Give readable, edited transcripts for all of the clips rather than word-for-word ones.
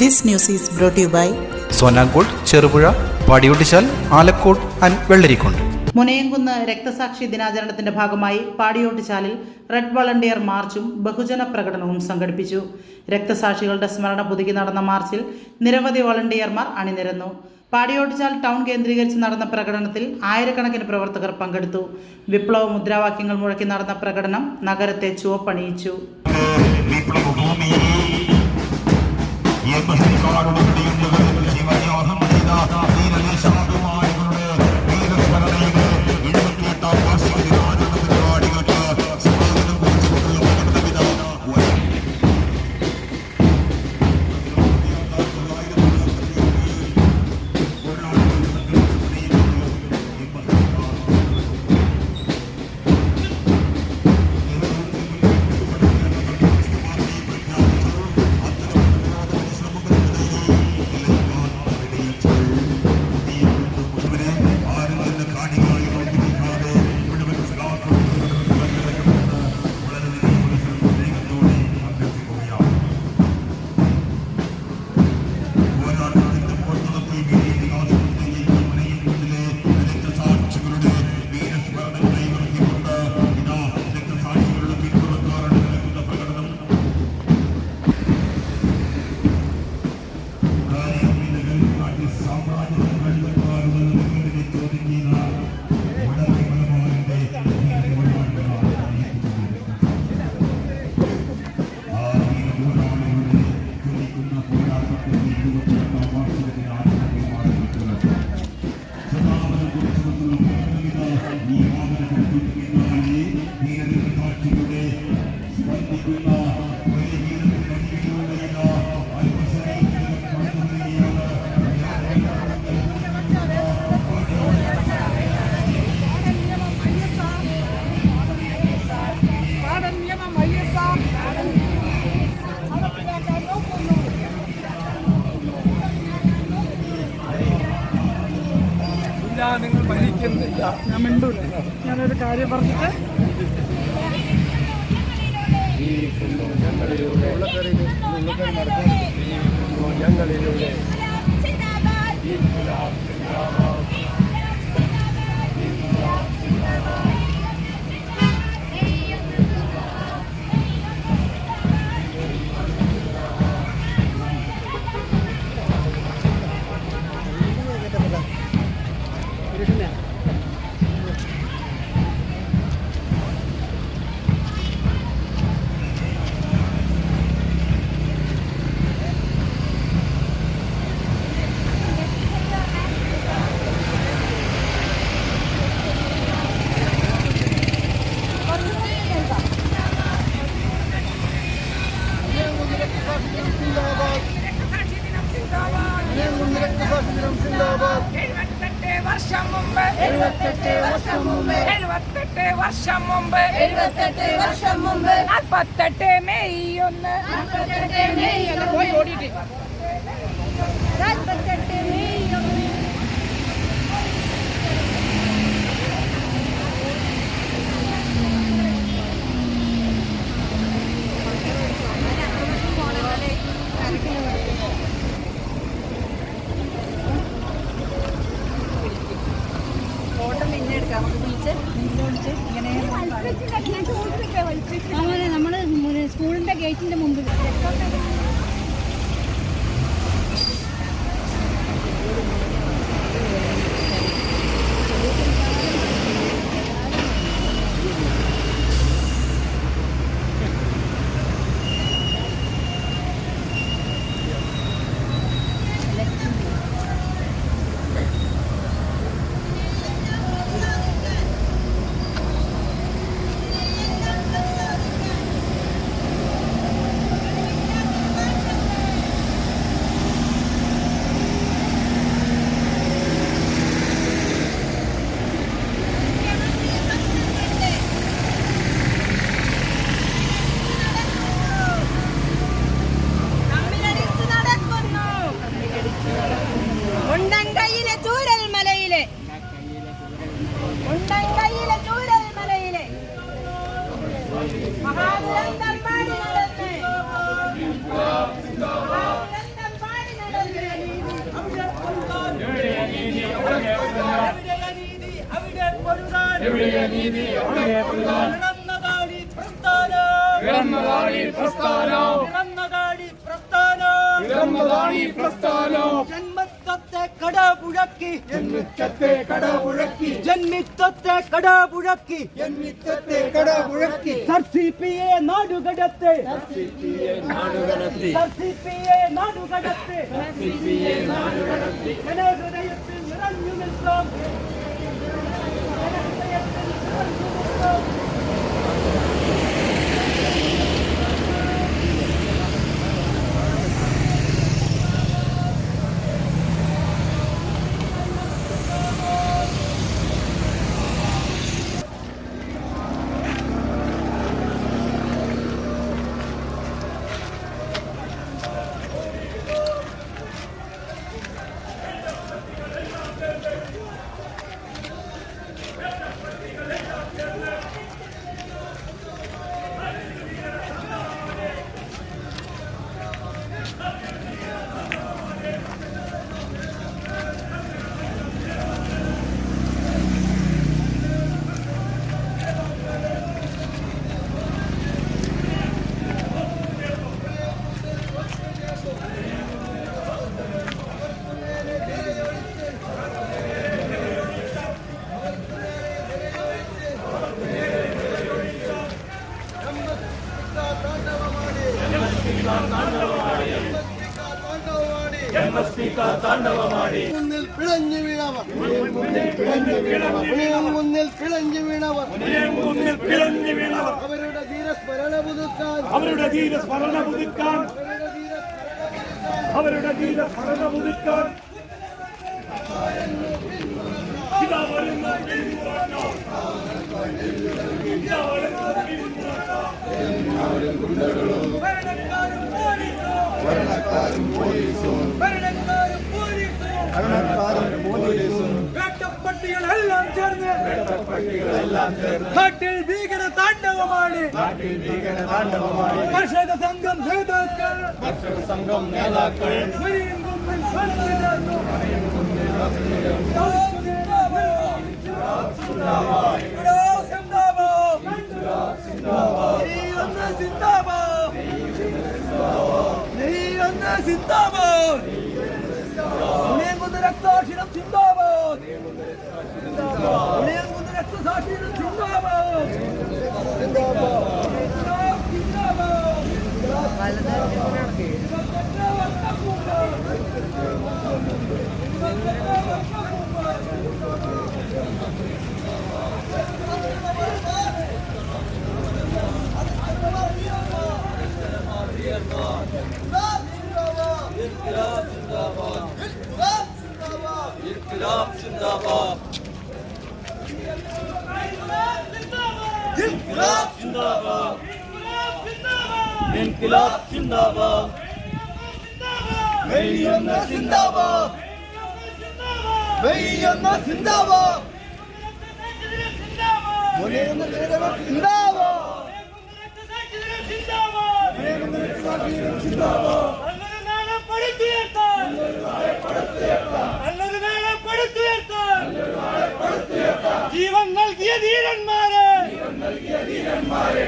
This news is brought to you by Sonankode, Cherupuzha, Padiyottuchal, Alakode and Vellarikundu. Munayamkunnu രക്തസാക്ഷി ദിനാചരണത്തിന്റെ ഭാഗമായി പാടിയോട്ടിച്ചാലിൽ റെഡ് വളണ്ടിയർ മാർച്ചും ബഹുജന പ്രകടനവും സംഘടിപ്പിച്ചു. രക്തസാക്ഷികളുടെ സ്മരണ പുതുക്കി നടന്ന മാർച്ചിൽ നിരവധി വളണ്ടിയർമാർ അണിനിരന്നു. പാടിയോട്ടിച്ചാൽ ടൗൺ കേന്ദ്രീകരിച്ച് നടന്ന പ്രകടനത്തിൽ ആയിരക്കണക്കിന് പ്രവർത്തകർ പങ്കെടുത്തു. വിപ്ലവ മുദ്രാവാക്യങ്ങൾ മുഴക്കി നടന്ന പ്രകടനം നഗരത്തെ ചുവപ്പണിയിച്ചു. നിങ്ങൾ ഭരിക്കുന്നില്ല, ഞാൻ മിണ്ടൂല. ഞാനൊരു കാര്യം പറഞ്ഞിട്ട് ഞങ്ങളിലൂടെ വർഷം മുമ്പ് 48 വർഷം മുമ്പ് 48 മെയ് 1 പോയി ഓടിയിട്ട് 48 മെയ് 1 നമ്മള് സ്കൂളിന്റെ ഗേറ്റിന്റെ മുമ്പിൽ മഹാദുരന്തം പാടി നടന്ന് ജന്മത്തെ കടപുഴക്കി സർസിപിയെ നാടുകടത്തെ ജനഹൃദയത്തിൽ നിറഞ്ഞു നിൽക്കാം മുന്നിൽ പിഴഞ്ഞു വീണവർ അവരുടെ ധീരസ്മരണ പുതുക്കാൻ വേട്ടപ്പട്ടികളെല്ലാം ചേർന്ന് നാട്ടിൽ ഭീകര താണ്ഡവമാണ് കർഷക സംഘം നേതാക്കൾ രക്തസാക്ഷിണം സിന്ദാബാദ് രക്തസാക്ഷിണം സിന്ദാബാദ്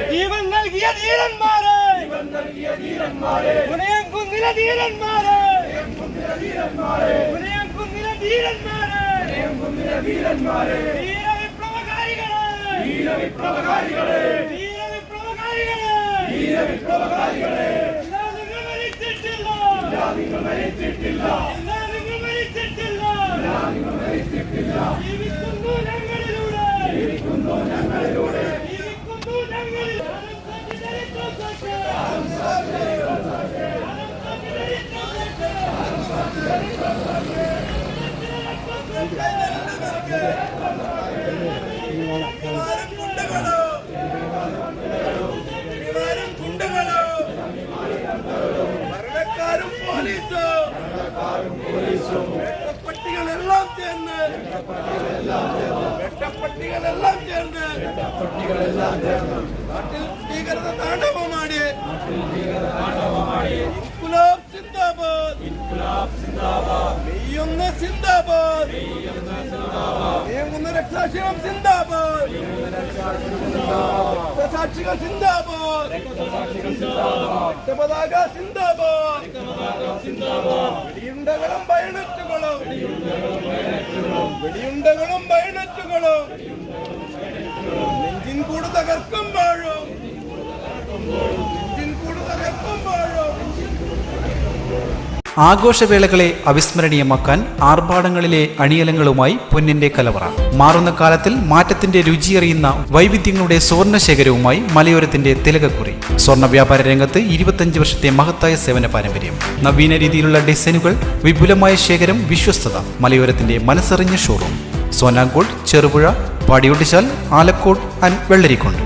ജീവൻ നൽകിയ ധീരന്മാരെ ഉണയം കുന്നില ധീരന്മാരെ ധീരവിപ്ലവകാരികളെ നിങ്ങൾ മരിച്ചിട്ടില്ല ജീവിക്കുന്നു ഞങ്ങളിലൂടെ ഭരണക്കാരും പോലീസും വെട്ടപ്പട്ടികളെല്ലാം ചേർന്ന് നാട്ടിൽ ഭീകരത താണ്ഡവമാടി ഇൻകുലാബ് സിന്ദാബാദ് മെയ്യൊന്ന് സിന്ദാബാദ് മേയുന്ന രക്തസാക്ഷികൾ സിന്ദാബാദ് രക്തസാക്ഷികൾ സിന്ദാബാദ് രക്തപതാക സിന്ദാബാദ് വെടിയുണ്ടകളും ബയണറ്റുകളും നെഞ്ചിൻ കൂട് തകർക്കുമ്പോഴും ആഘോഷവേളകളെ അവിസ്മരണീയമാക്കാൻ ആർഭാടങ്ങളിലെ അണിയലങ്ങളുമായി പൊന്നിന്റെ കലവറ. മാറുന്ന കാലത്തിൽ മാറ്റത്തിന്റെ രുചിയറിയുന്ന വൈവിധ്യങ്ങളുടെ സ്വർണ്ണശേഖരവുമായി മലയോരത്തിന്റെ തിലകക്കുറി. സ്വർണ്ണ വ്യാപാര രംഗത്ത് 25 വർഷത്തെ മഹത്തായ സേവന പാരമ്പര്യം. നവീന രീതിയിലുള്ള ഡിസൈനുകൾ, വിപുലമായ ശേഖരം, വിശ്വസ്തത. മലയോരത്തിന്റെ മനസ്സറിഞ്ഞ ഷോറൂം. സോനാങ്കോട്, ചെറുപുഴ, പാടിയോട്ടിച്ചാൽ, ആലക്കോട് ആൻഡ് വെള്ളരിക്കുണ്ട്.